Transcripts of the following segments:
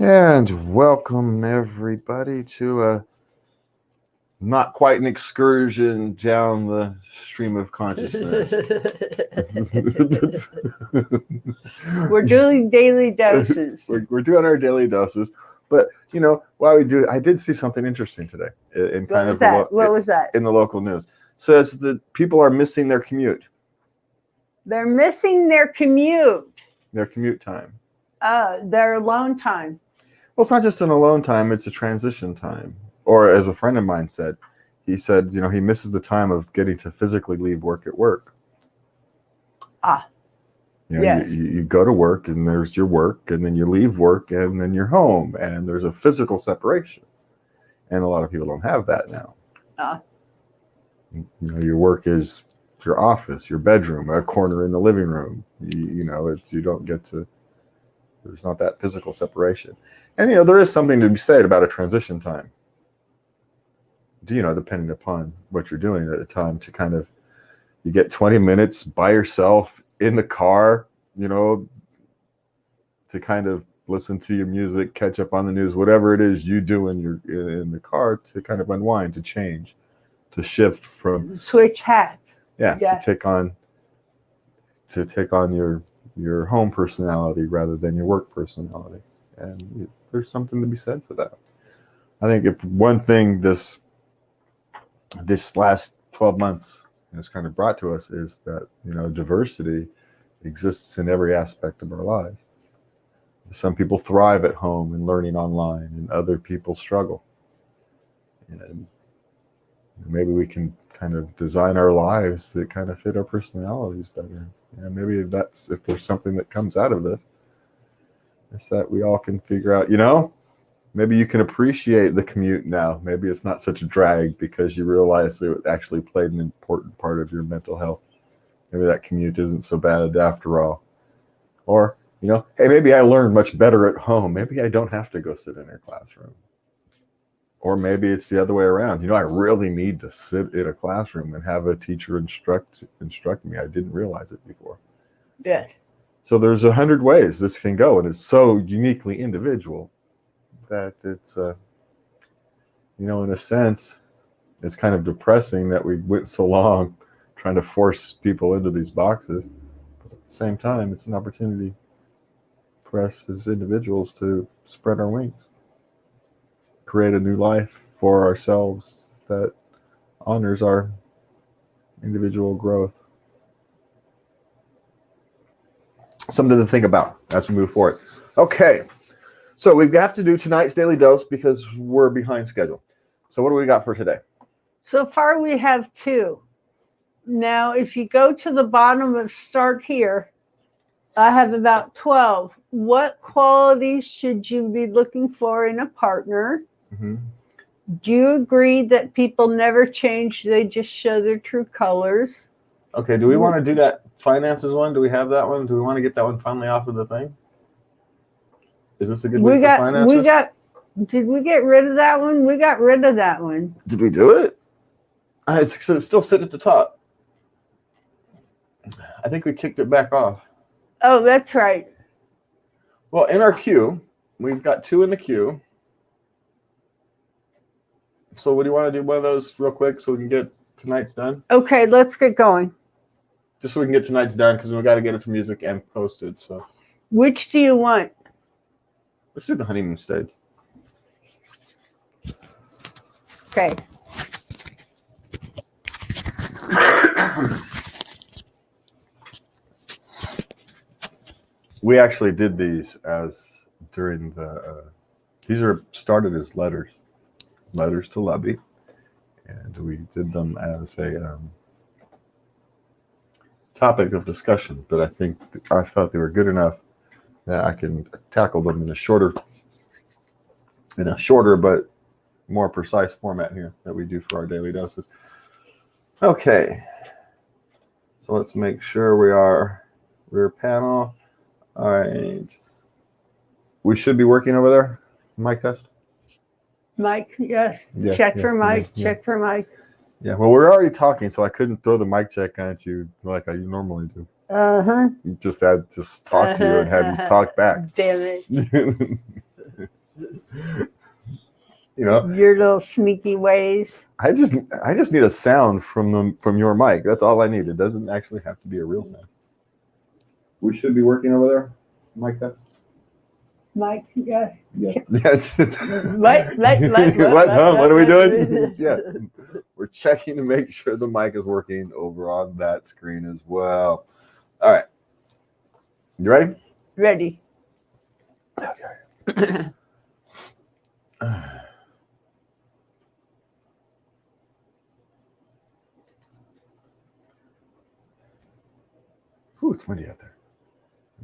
And welcome everybody to a not quite an excursion down the stream of consciousness. We're doing daily doses. We're doing our daily doses, but while we do, I did see something interesting today in What was that? What was that? in the local news. Says that people are missing their commute. They're missing their commute. Their commute time. Their alone time. Well, it's not just an alone time; it's a transition time. Or, as a friend of mine said, he said, he misses the time of getting to physically leave work at work. Yes. You go to work, and there's your work, and then you leave work, and then you're home, and there's a physical separation. And a lot of people don't have that now. Your work is your office, your bedroom, a corner in the living room. You don't get to. There's not that physical separation. And, there is something to be said about a transition time. Depending upon what you're doing at the time, to kind of, you get 20 minutes by yourself in the car, to kind of listen to your music, catch up on the news, whatever it is you do in the car, to kind of unwind, to change, to shift from. Switch hats. Yeah. To take on your home personality rather than your work personality. And there's something to be said for that. I think if one thing this last 12 months has kind of brought to us is that, diversity exists in every aspect of our lives. Some people thrive at home and learning online, and other people struggle. And maybe we can kind of design our lives that kind of fit our personalities better. Maybe that's, if there's something that comes out of this, it's that we all can figure out, maybe you can appreciate the commute now. Maybe it's not such a drag because you realize it actually played an important part of your mental health. Maybe that commute isn't so bad after all. Or, hey, maybe I learned much better at home. Maybe I don't have to go sit in a classroom. Or maybe it's the other way around. I really need to sit in a classroom and have a teacher instruct me. I didn't realize it before. Yes. So there's 100 ways this can go, and it's so uniquely individual that it's, in a sense, it's kind of depressing that we went so long trying to force people into these boxes. But at the same time, it's an opportunity for us as individuals to spread our wings, create a new life for ourselves that honors our individual growth. Something to think about as we move forward. Okay, so we have to do tonight's daily dose because we're behind schedule. So what do we got for today? So far we have 2. Now, if you go to the bottom of start here, I have about 12. What qualities should you be looking for in a partner? Mm-hmm. Do you agree that people never change? They just show their true colors. Okay, do we want to do that finances one? Do we have that one? Do we want to get that one finally off of the thing? Is this a good week for finances? Did we get rid of that one? We got rid of that one. Did we do it? It's still sitting at the top. I think we kicked it back off. Oh, that's right. Well, in our queue, we've got 2 in the queue. So what do you want to do? One of those real quick so we can get tonight's done? Okay, let's get going. Just so we can get tonight's done, because we got to get it to music and posted. So, which do you want? Let's do the honeymoon stage. Okay. We actually did these as during the. These are started as letters to Lubby, and we did them as a topic of discussion. But I thought they were good enough that I can tackle them in a shorter but more precise format here that we do for our daily doses. Okay, so let's make sure we are rear panel. All right, we should be working over there. Mic test. Mic, yes. Check for mic. Yeah, well, we're already talking, so I couldn't throw the mic check at you like I normally do. Uh-huh. You just talk to you and have you talk back. Damn it. You know, Your little sneaky ways. I just need a sound from your mic. That's all I need. It doesn't actually have to be a real sound. We should be working over there, Mike. That. Mike, yes. Yeah. What? What are we doing? Yeah, we're checking to make sure the mic is working over on that screen as well. All right, you ready? Ready. Okay. Ooh, it's windy out there.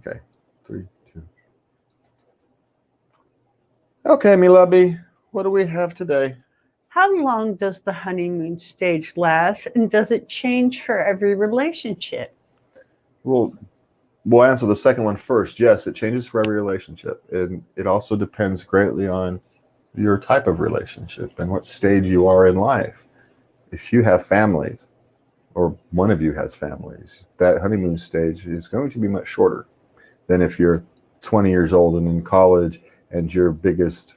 Okay, 3, 2. Okay, me lovey, what do we have today? How long does the honeymoon stage last, and does it change for every relationship? Well, we'll answer the second one first. Yes, it changes for every relationship, and it also depends greatly on your type of relationship and what stage you are in life. If you have families, or one of you has families, that honeymoon stage is going to be much shorter than if you're 20 years old and in college and your biggest,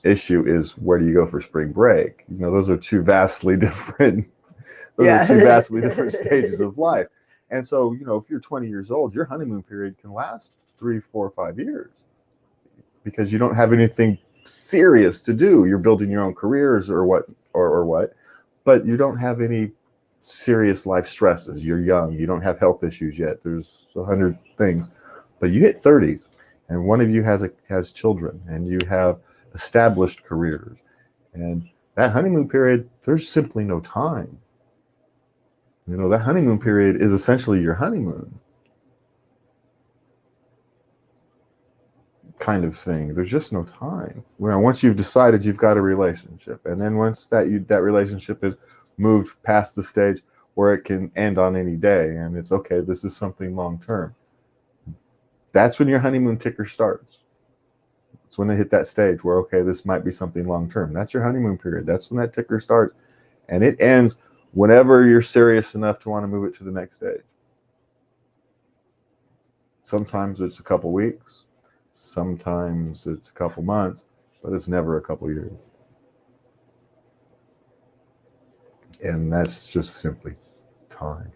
issue is where do you go for spring break. Those are two vastly different stages of life. And so, if you're 20 years old, your honeymoon period can last 3, 4, 5 years because you don't have anything serious to do. You're building your own careers or what, but you don't have any serious life stresses. You're young. You don't have health issues yet. There's 100 things, but you hit 30s and one of you has children and you have established careers, and that honeymoon period, there's simply no time. That honeymoon period is essentially your honeymoon kind of thing. There's just no time. Once you've decided you've got a relationship, and then once that relationship is moved past the stage where it can end on any day, and it's okay, this is something long term. That's when your honeymoon ticker starts. It's when they hit that stage where, okay, this might be something long term. That's your honeymoon period. That's when that ticker starts, and it ends whenever you're serious enough to want to move it to the next stage. Sometimes it's a couple weeks, sometimes it's a couple months, but it's never a couple years. And that's just simply time.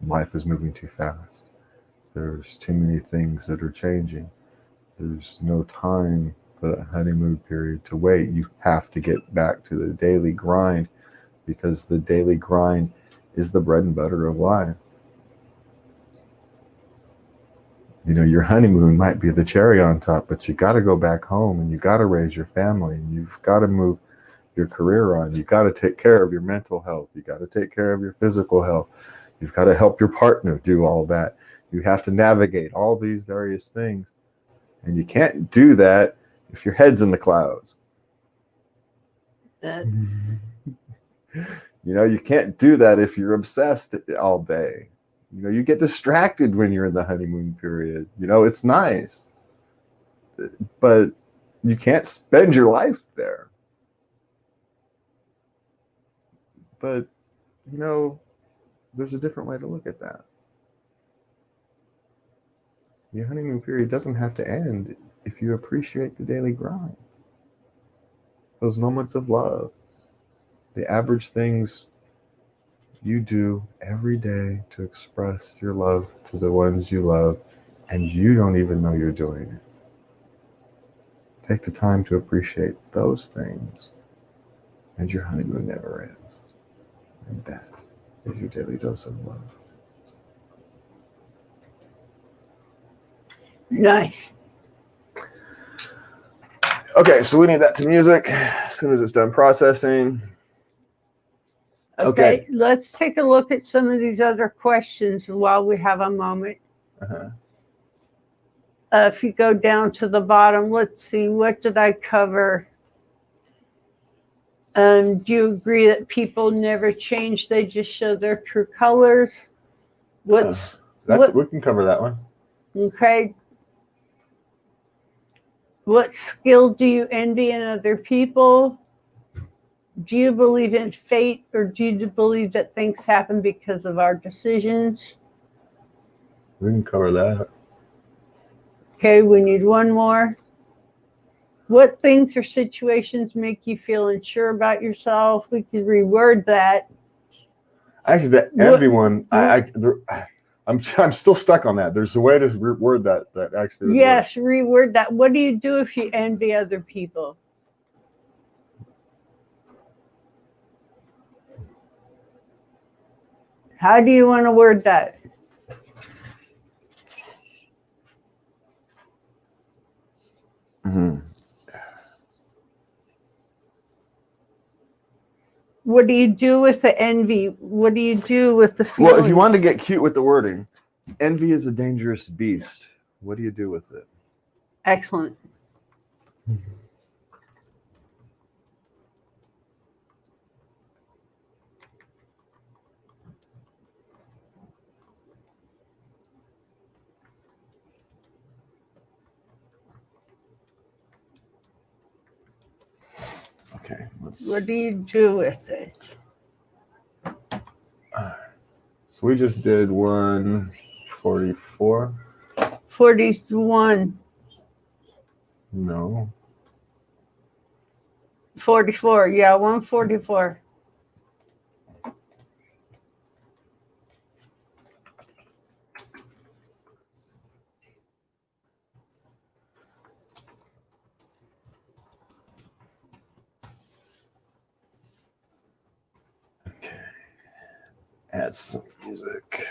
Life is moving too fast. There's too many things that are changing. There's no time for that honeymoon period to wait. You have to get back to the daily grind, because the daily grind is the bread and butter of life. Your honeymoon might be the cherry on top, but you got to go back home and you got to raise your family and you've got to move your career on. You got to take care of your mental health. You got to take care of your physical health. You've got to help your partner do all that. You have to navigate all these various things. And you can't do that if your head's in the clouds. You can't do that if you're obsessed all day. You get distracted when you're in the honeymoon period. It's nice, but you can't spend your life there. But, there's a different way to look at that. Your honeymoon period doesn't have to end if you appreciate the daily grind. Those moments of love, the average things you do every day to express your love to the ones you love, and you don't even know you're doing it. Take the time to appreciate those things, and your honeymoon never ends. And that is your daily dose of love. Nice. Okay, so we need that to music as soon as it's done processing. Okay. Let's take a look at some of these other questions while we have a moment. Uh-huh. If you go down to the bottom, let's see, what did I cover? Do you agree that people never change? They just show their true colors? We can cover that one. Okay. What skill do you envy in other people? Do you believe in fate, or do you believe that things happen because of our decisions? We can cover that. Okay, we need one more. What things or situations make you feel unsure about yourself? We could reword that. Actually, the envy one, I'm still stuck on that. There's a way to word that actually would work. Yes, reword that. What do you do if you envy other people? How do you want to word that? Mm-hmm. What do you do with the envy? What do you do with the feelings? Well, if you wanted to get cute with the wording, envy is a dangerous beast. What do you do with it? Excellent. Okay. What do you do with it? So we just did 144. 41. No. 44. Yeah, 144. Okay. Add some music.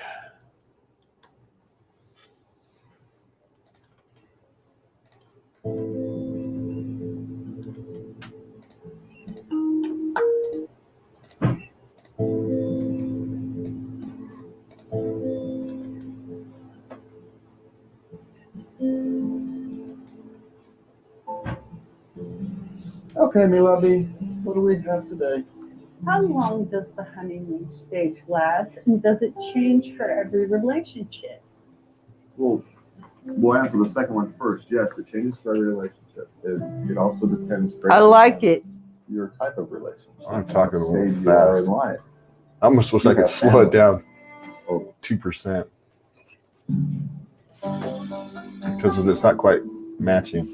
Okay, Milabi, what do we have today? How long does the honeymoon stage last, and does it change for every relationship? Well, we'll answer the second one first. Yes, it changes for every relationship. It also depends. I like it. Your type of relationship. I'm talking a little Stage you are fast. in life. I almost wish I could slow it down 2% because it's not quite matching.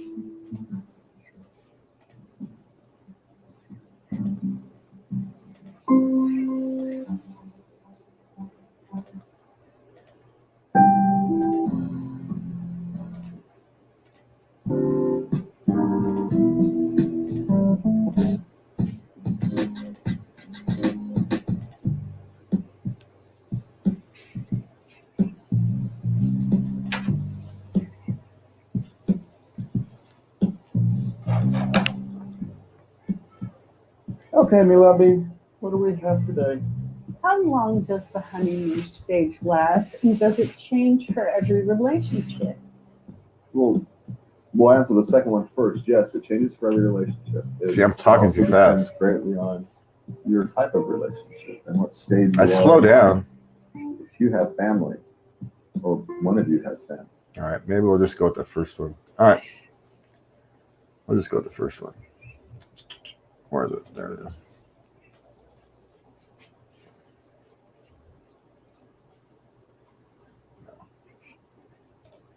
Okay, Milabi, what do we have today? How long does the honeymoon stage last, and does it change for every relationship? Well, we'll answer the second one first. Yes, it changes for every relationship. See, I'm talking also too fast. Depends greatly on your type of relationship and what stage you I are. slow down. If you have families, or one of you has family. All right, maybe we'll just go with the first one. All right. We'll just go with the first one. Where is it? There it is.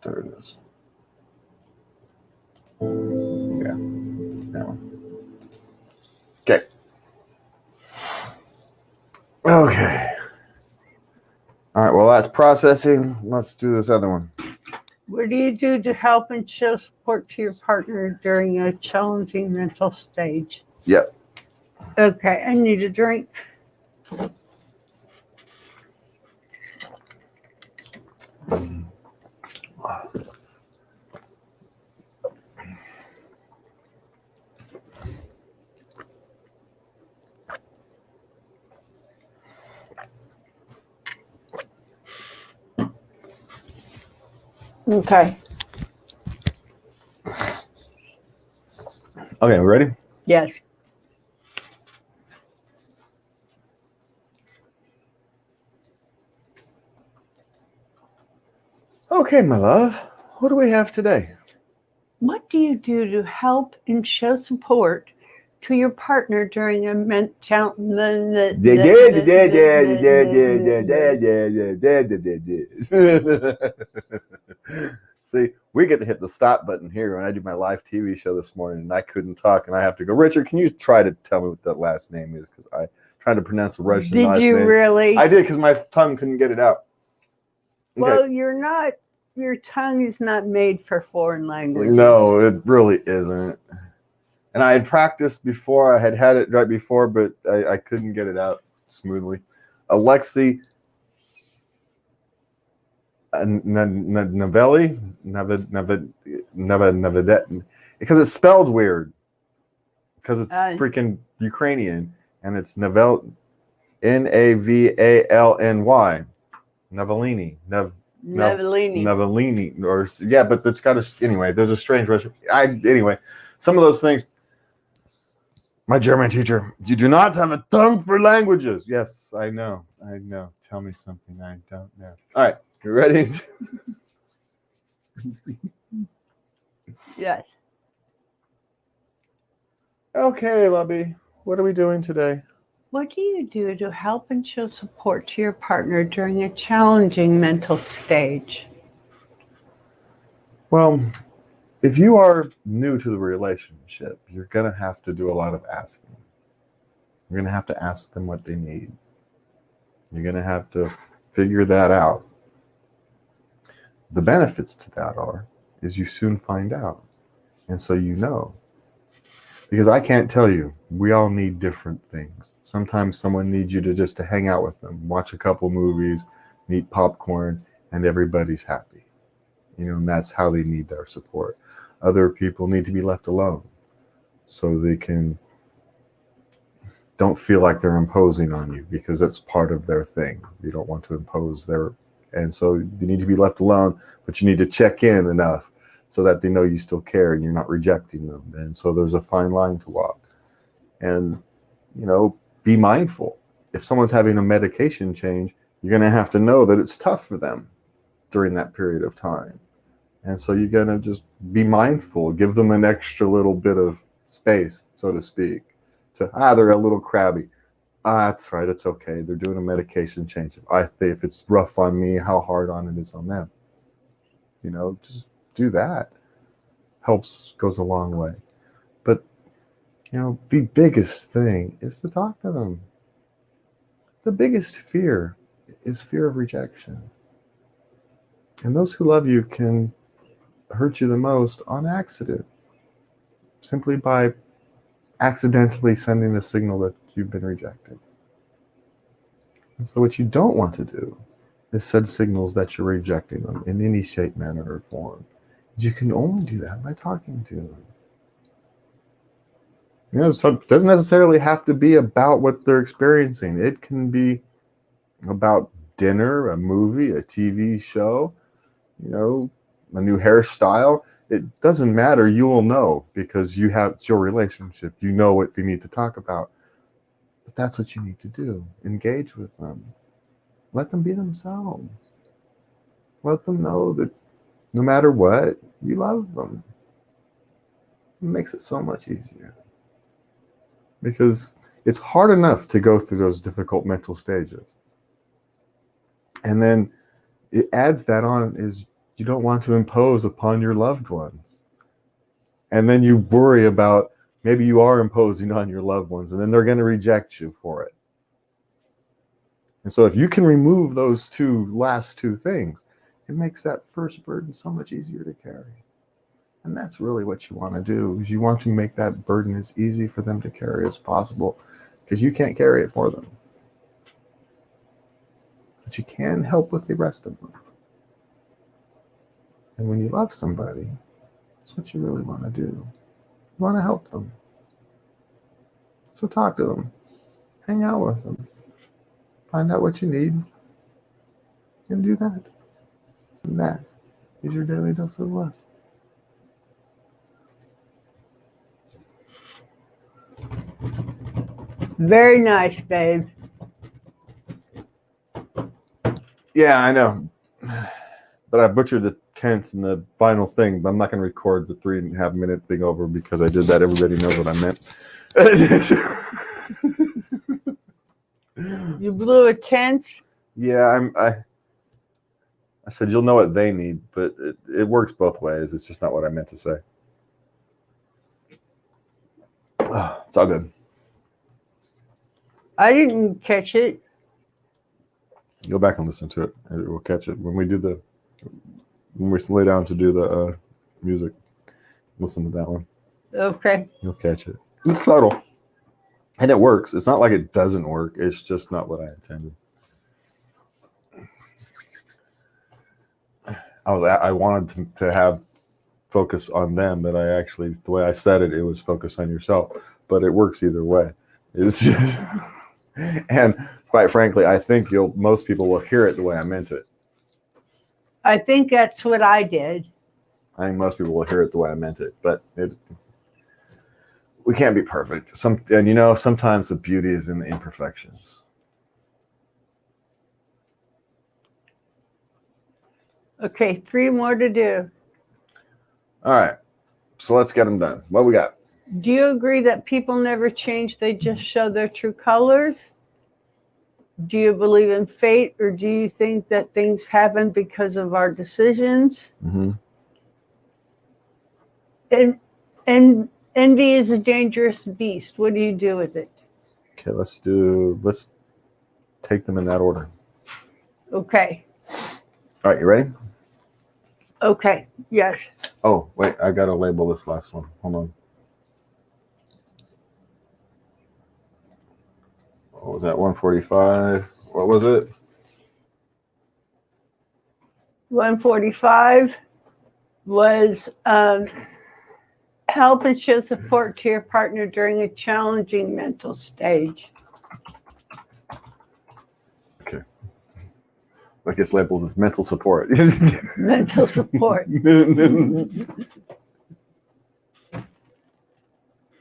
There it is. Yeah, that one. Okay. Okay. All right, well, that's processing. Let's do this other one. What do you do to help and show support to your partner during a challenging mental stage? Yep. Okay, I need a drink. Okay. Okay, we ready? Yes. Okay, my love. What do we have today? What do you do to help and show support to your partner during a mental See, we get to hit the stop button here when I do my live TV show this morning, and I couldn't talk, and I have to go. Richard, can you try to tell me what that last name is? Because I tried to pronounce a Russian Did last you name. really? I did because my tongue couldn't get it out. Okay. Well, your tongue is not made for foreign languages. No, it really isn't. And I had practiced before. I had it right before, but I couldn't get it out smoothly. Alexei Novelli, because it's spelled weird. Because it's freaking Ukrainian, and it's Navalny, Navalny, Navalny. or yeah, but it's got a anyway. There's a strange Russian. Anyway, some of those things. My German teacher, you do not have a tongue for languages. Yes, I know. Tell me something I don't know. All right, you ready? Yes. Okay, Lubby. What are we doing today? What do you do to help and show support to your partner during a challenging mental stage? Well, if you are new to the relationship, you're going to have to do a lot of asking. You're going to have to ask them what they need. You're going to have to figure that out. The benefits to that is you soon find out. And so you know. Because I can't tell you, we all need different things. Sometimes someone needs you to hang out with them, watch a couple movies, eat popcorn, and everybody's happy. And that's how they need their support. Other people need to be left alone so they don't feel like they're imposing on you, because that's part of their thing. They don't want to impose and so you need to be left alone, but you need to check in enough so that they know you still care and you're not rejecting them. And so there's a fine line to walk. And, be mindful. If someone's having a medication change, you're going to have to know that it's tough for them during that period of time. And so you're going to just be mindful, give them an extra little bit of space, so to speak, they're a little crabby. That's right. It's okay. They're doing a medication change. If it's rough on me, how hard on it is on them. Just do that. Goes a long way. But, the biggest thing is to talk to them. The biggest fear is fear of rejection. And those who love you can hurt you the most on accident, simply by accidentally sending a signal that you've been rejected. And so what you don't want to do is send signals that you're rejecting them in any shape, manner, or form. You can only do that by talking to them. It doesn't necessarily have to be about what they're experiencing. It can be about dinner, a movie, a TV show, a new hairstyle. It doesn't matter. You will know, because it's your relationship. You know what they need to talk about. But that's what you need to do. Engage with them. Let them be themselves. Let them know that no matter what, you love them. It makes it so much easier. Because it's hard enough to go through those difficult mental stages. And then it adds that on is you don't want to impose upon your loved ones. And then you worry about maybe you are imposing on your loved ones, and then they're going to reject you for it. And so if you can remove those last two things, it makes that first burden so much easier to carry. And that's really what you want to do, is you want to make that burden as easy for them to carry as possible, because you can't carry it for them. But you can help with the rest of them. And when you love somebody, that's what you really want to do. You want to help them. So talk to them. Hang out with them. Find out what you need. And do that. And that is your daily dose of love. Very nice, babe. Yeah, I know. But I butchered the tense and the final thing, but I'm not going to record the 3.5 minute thing over, because I did that. Everybody knows what I meant. You blew a tense? Yeah, I said, you'll know what they need, but it works both ways. It's just not what I meant to say. It's all good. I didn't catch it. Go back and listen to it. We'll catch it when we lay down to do the music. Listen to that one. Okay. You'll catch it. It's subtle, and it works. It's not like it doesn't work. It's just not what I intended. I wanted to have focus on them, but I actually, the way I said it, it was focus on yourself. But it works either way. It's just, and quite frankly, I think most people will hear it the way I meant it. I think that's what I did. I think most people will hear it the way I meant it, but we can't be perfect. Sometimes the beauty is in the imperfections. Okay, 3 more to do. All right, so let's get them done. What we got? Do you agree that people never change, they just show their true colors? Do you believe in fate, or do you think that things happen because of our decisions? Mm-hmm. And envy is a dangerous beast. What do you do with it? Okay, let's take them in that order. Okay. All right, you ready? Okay. Yes. Oh, wait, I got to label this last one. Hold on. What was that, 145? What was it? 145 was help and show support to your partner during a challenging mental stage. Okay. Like it's labeled as mental support. Mental support.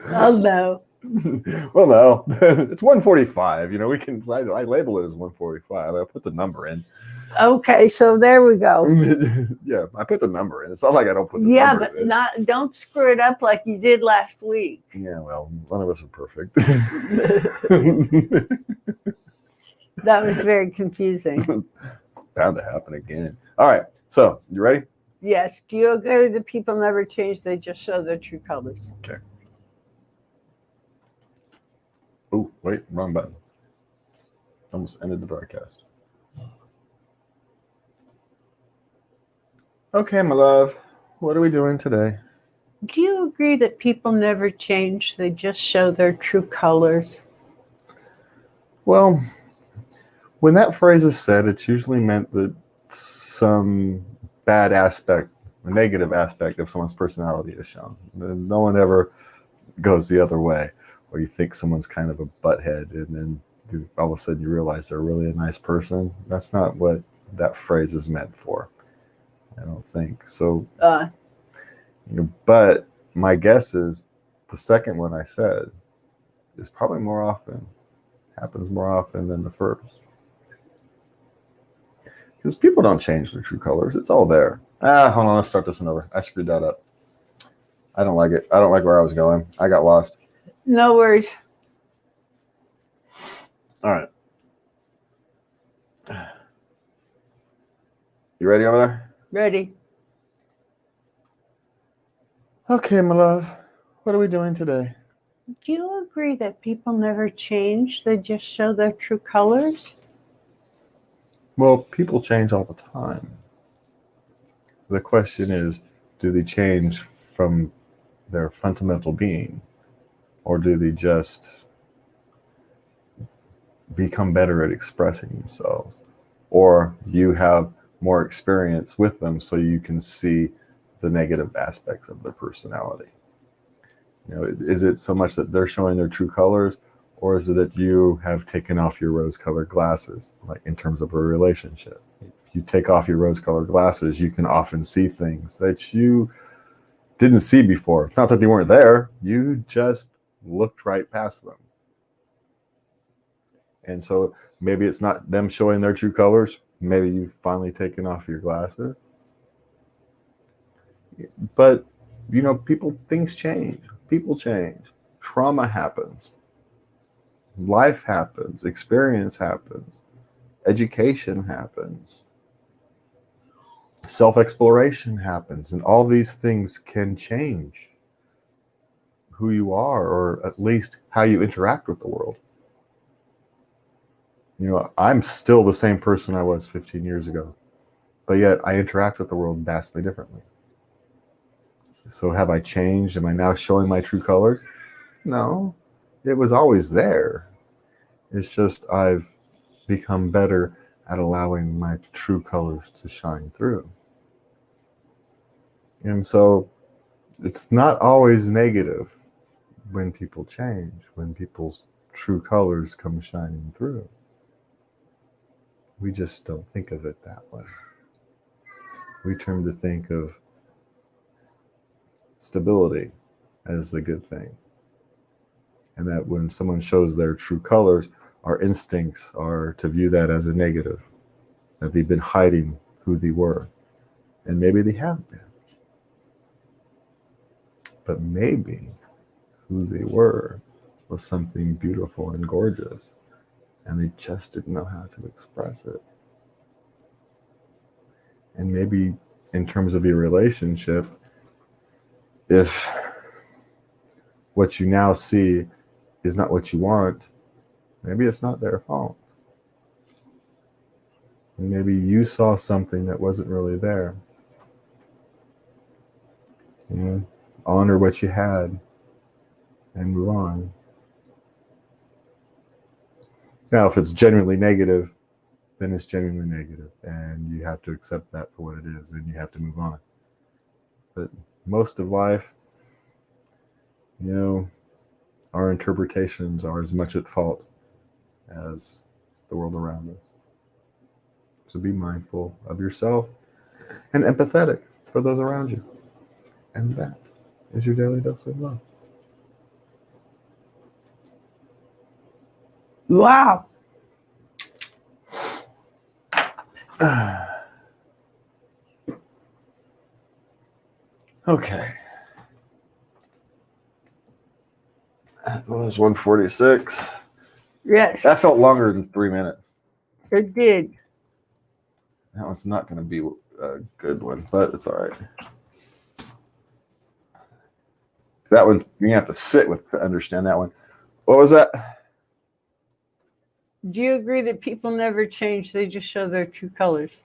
Oh, no. Well, no, it's 145. We can. I label it as 145. I put the number in. Okay, so there we go. Yeah, I put the number in. It's not like I don't put the Yeah, numbers but in. don't screw it up like you did last week. Yeah, well, none of us are perfect. That was very confusing. It's bound to happen again. All right, so you ready? Yes. Do you agree that people never change? They just show their true colors. Okay. Oh, wait, wrong button. Almost ended the broadcast. Okay, my love. What are we doing today? Do you agree that people never change? They just show their true colors. Well, when that phrase is said, it's usually meant that some bad aspect, a negative aspect of someone's personality is shown. No one ever goes the other way, where you think someone's kind of a butthead and then all of a sudden you realize they're really a nice person. That's not what that phrase is meant for. I don't think so. But my guess is the second one I said is probably happens more often than the first. Because people don't change their true colors. It's all there. Hold on, let's start this one over. I screwed that up. I don't like it. I don't like where I was going. I got lost. No worries. All right. You ready over there? Ready. Okay, my love. What are we doing today? Do you agree that people never change? They just show their true colors? Well, people change all the time. The question is, do they change from their fundamental being, or do they just become better at expressing themselves? Or you have more experience with them so you can see the negative aspects of their personality. Is it so much that they're showing their true colors, or is it that you have taken off your rose-colored glasses, like in terms of a relationship? If you take off your rose-colored glasses, you can often see things that you didn't see before. It's not that they weren't there, you just looked right past them. And so maybe it's not them showing their true colors. Maybe you've finally taken off your glasses. But, things change. People change. Trauma happens. Life happens. Experience happens. Education happens. self-exploration happens, and all these things can change who you are, or at least how you interact with the world. You know, I'm still the same person I was 15 years ago, but yet I interact with the world vastly differently. So have I changed? Am I now showing my true colors? No, it was always there. It's just I've become better at allowing my true colors to shine through. And so it's not always negative when people change, when people's true colors come shining through. We just don't think of it that way. We tend to think of stability as the good thing. And that when someone shows their true colors, our instincts are to view that as a negative, that they've been hiding who they were. And maybe they have been. But maybe who they were was something beautiful and gorgeous, and they just didn't know how to express it. And maybe in terms of your relationship, if what you now see is not what you want, maybe it's not their fault. And maybe you saw something that wasn't really there. You know, honor what you had and move on. Now, if it's genuinely negative, then it's genuinely negative, and you have to accept that for what it is, and you have to move on. But most of life, you know, our interpretations are as much at fault as the world around us. So be mindful of yourself and empathetic for those around you. And that is your daily dose of love. Wow. Okay. That was 146. Yes, That felt longer than 3 minutes. it did. That one's not going to be a good one, but it's all right. That one, you have to sit with to understand that one. What was that? Do you agree that people never change? They just show their true colors.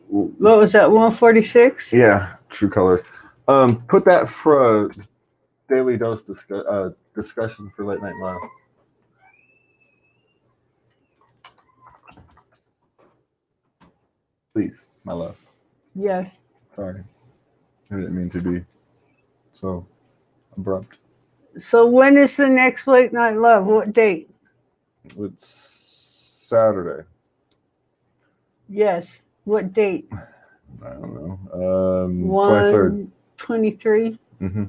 What was that, 146? Yeah, true colors. Put that for a daily dose discussion for Late Night Live. Please, my love. Yes. Sorry. I didn't mean to be so abrupt. So when is the next Late Night Love? What date? It's Saturday. Yes. What date? I don't know. 23rd. 23? Mm-hmm.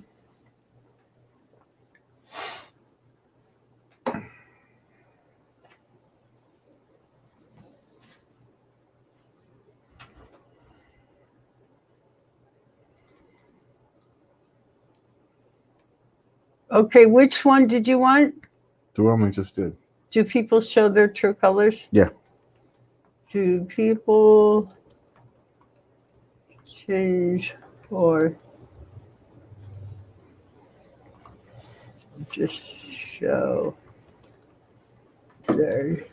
Okay, which one did you want? The one we just did. Do people show their true colors? Yeah. Do people change or just show their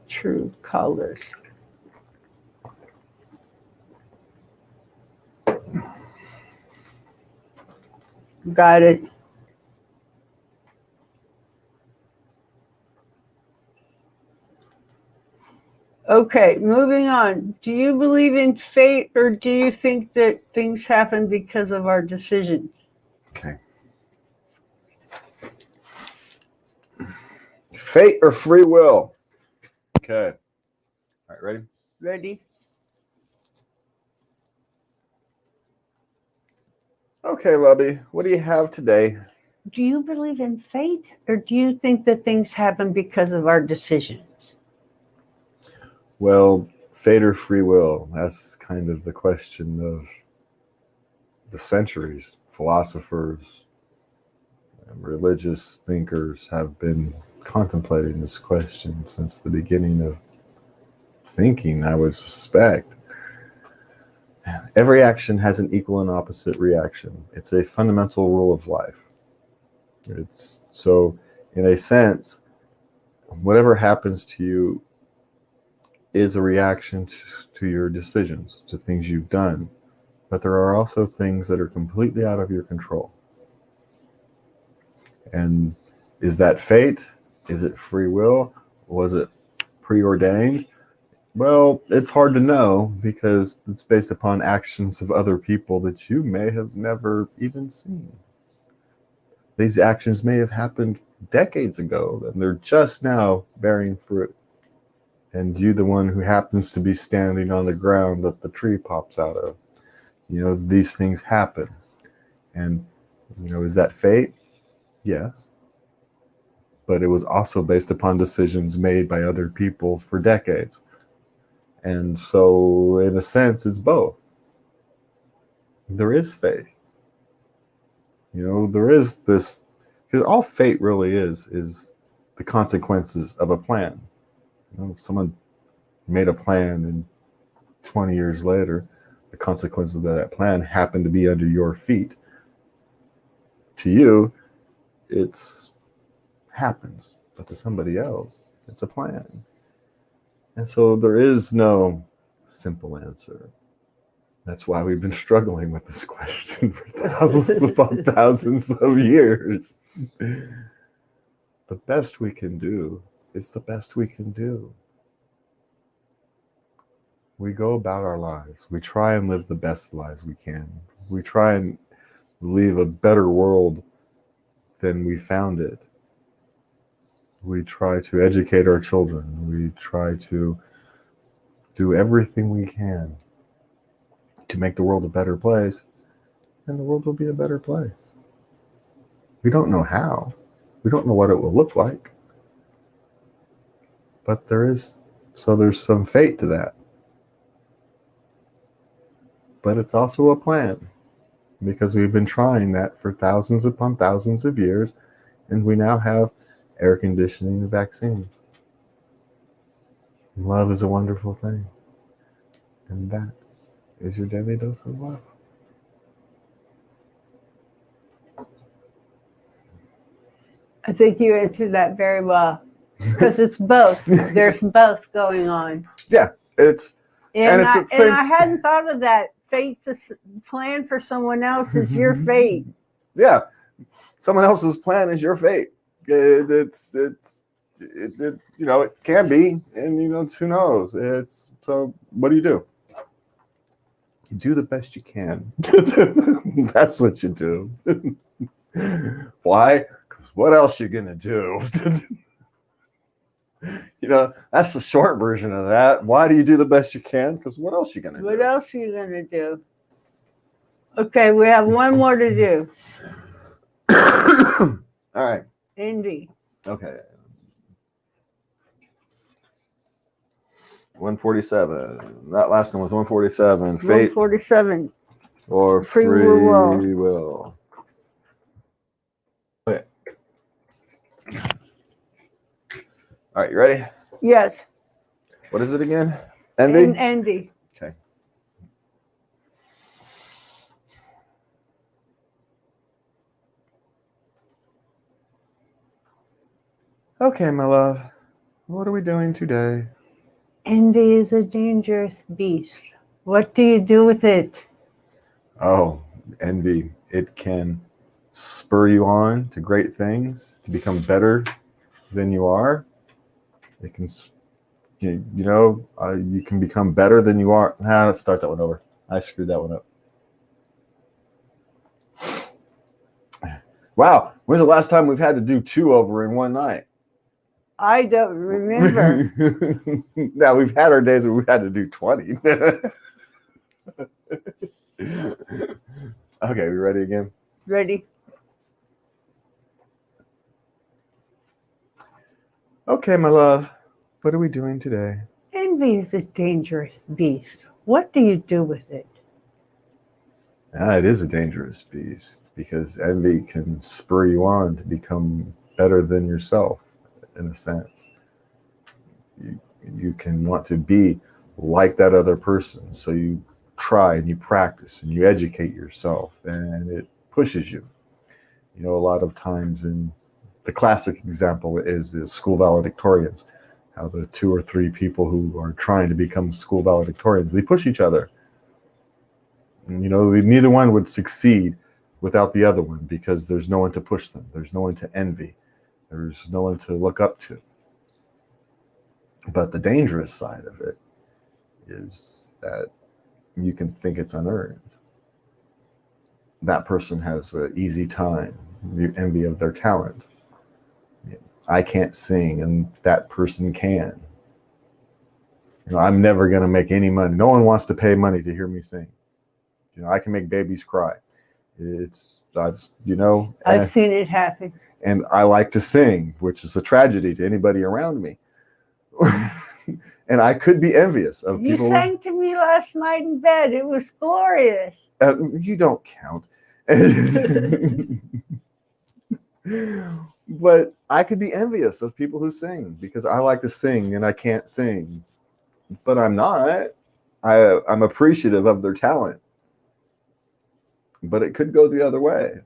true colors? Got it. Okay, moving on. Do you believe in fate, or do you think that things happen because of our decisions? Okay. Fate or free will? Okay. All right, ready? Ready? Okay, Lubby. What do you have today? Do you believe in fate, or do you think that things happen because of our decisions? Well, fate or free will? That's kind of the question of the centuries. Philosophers and religious thinkers have been contemplating this question since the beginning of thinking, I would suspect. Every action has an equal and opposite reaction. It's a fundamental rule of life. It's so, in a sense, whatever happens to you is a reaction to your decisions, to things you've done. But there are also things that are completely out of your control. And is that fate? Is it free will? Was it preordained? Well, it's hard to know because it's based upon actions of other people that you may have never even seen. These actions may have happened decades ago and they're just now bearing fruit. And you, the one who happens to be standing on the ground that the tree pops out of. You know, these things happen. And, you know, is that fate? Yes. But it was also based upon decisions made by other people for decades. And so, in a sense, it's both. There is fate. You know, there is this, because all fate really is the consequences of a plan. You know, someone made a plan and 20 years later, the consequences of that plan happen to be under your feet. To you, it's happens, but to somebody else, it's a plan. And so there is no simple answer. That's why we've been struggling with this question for thousands upon thousands of years. The best we can do is the best we can do. We go about our lives. We try and live the best lives we can. We try and leave a better world than we found it. We try to educate our children. We try to do everything we can to make the world a better place, and the world will be a better place. We don't know how. We don't know what it will look like. But there's some fate to that. But it's also a plan, because we've been trying that for thousands upon thousands of years, and we now have air conditioning and vaccines. Love is a wonderful thing. And that is your daily dose of love. I think you answered that very well, because it's both. There's both going on. Yeah, it's And it's I, the same- and I hadn't thought of that. Fate to plan for someone else is your fate. yeah. Someone else's plan is your fate. It's you know, it can be, and you know, who knows? It's so. What do? You do the best you can. That's what you do. Why? Because what else you gonna do? You know, that's the short version of that. Why do you do the best you can? Because what else you gonna do? What else are you going to do? Okay, we have one more to do. All right. Envy. Okay. 147. That last one was 147. Fate 147. or Free free will. will. Okay. All right, you ready? Yes. What is it again? Envy? Envy. Okay. Okay, my love. What are we doing today? Envy is a dangerous beast. What do you do with it? Oh, envy. It can spur you on to great things, to become better than you are. It can, you can become better than you are. Let's start that one over. I screwed that one up. Wow. When's the last time we've had to do two over in one night? I don't remember. Now, we've had our days where we had to do 20. Okay, we ready again? Ready? Okay, my love. What are we doing today? Envy is a dangerous beast. What do you do with it? It is a dangerous beast because envy can spur you on to become better than yourself, in a sense. You can want to be like that other person, so you try and you practice and you educate yourself, and it pushes you. You know, a lot of times, in the classic example is school valedictorians, how the 2 or 3 people who are trying to become school valedictorians, they push each other. And, you know, neither one would succeed without the other one, because there's no one to push them. There's no one to envy. There's no one to look up to. But the dangerous side of it is that you can think it's unearned. That person has an easy time. You envy of their talent. I can't sing and that person can. You know, I'm never going to make any money. No one wants to pay money to hear me sing. You know, I can make babies cry. I've seen it happen. And I like to sing, which is a tragedy to anybody around me. And I could be envious of people. You sang to me last night in bed. It was glorious. You don't count. But I could be envious of people who sing, because I like to sing and I can't sing. But I'm not. I'm appreciative of their talent. But it could go the other way.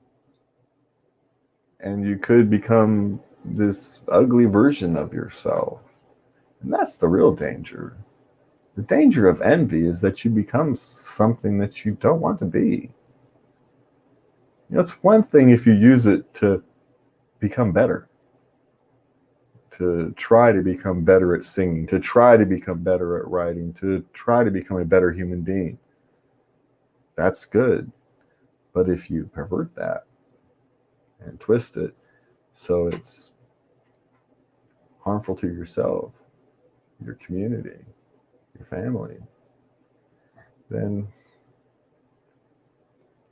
And you could become this ugly version of yourself. And that's the real danger. The danger of envy is that you become something that you don't want to be. You know, it's one thing if you use it to become better, to try to become better at singing, to try to become better at writing, to try to become a better human being. That's good. But if you pervert that and twist it so it's harmful to yourself, your community, your family, then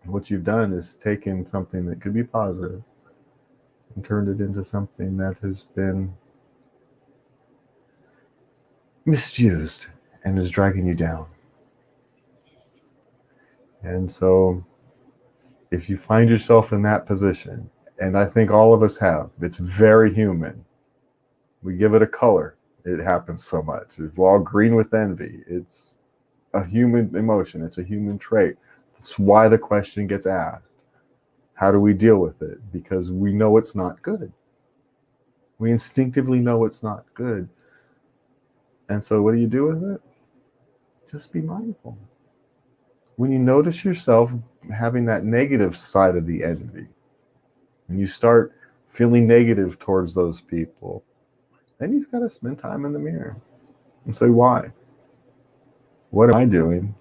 what you've done is taken something that could be positive and turned it into something that has been misused and is dragging you down. And so if you find yourself in that position, and I think all of us have, it's very human. We give it a color. It happens so much. We're all green with envy. It's a human emotion. It's a human trait. That's why the question gets asked. How do we deal with it? Because we know it's not good. We instinctively know it's not good. And so what do you do with it? Just be mindful. When you notice yourself having that negative side of the envy, and you start feeling negative towards those people, then you've got to spend time in the mirror and say, why? What am I doing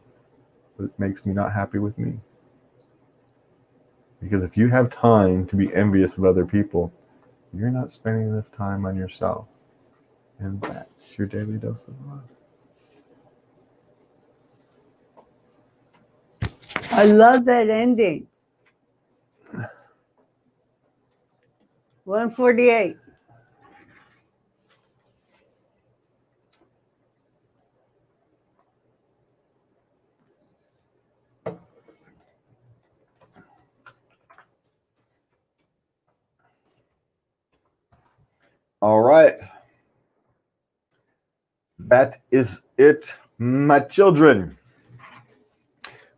that makes me not happy with me? Because if you have time to be envious of other people, you're not spending enough time on yourself. And that's your daily dose of love. I love that ending. 148. All right. That is it, my children.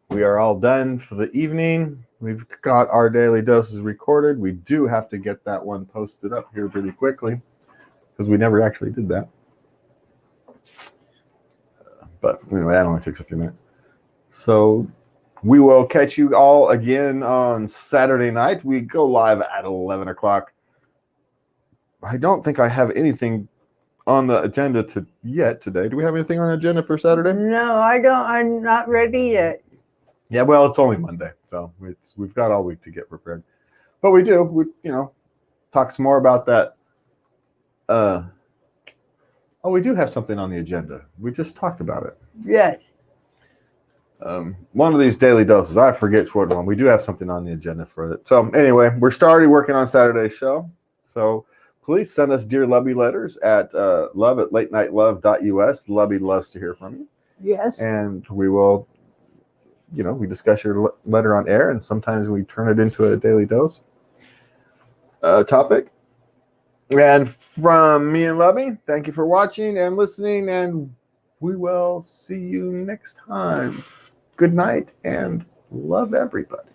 We are all done for the evening. We've got our daily doses recorded. We do have to get that one posted up here pretty quickly because we never actually did that. But anyway, that only takes a few minutes. So we will catch you all again on Saturday night. We go live at 11 o'clock. I don't think I have anything on the agenda yet today. Do we have anything on the agenda for Saturday? No, I don't. I'm not ready yet. Yeah, well, it's only Monday, so we've got all week to get prepared. But we talk some more about that. We do have something on the agenda. We just talked about it. Yes. One of these daily doses, I forget which one. We do have something on the agenda for it. So anyway, we're already working on Saturday's show. So please send us Dear Lubby letters at love@latenightlove.us. Lubby loves to hear from you. Yes. And we will, we discuss your letter on air, and sometimes we turn it into a daily dose topic. And from me and Lubby, thank you for watching and listening, and we will see you next time. good night and love everybody.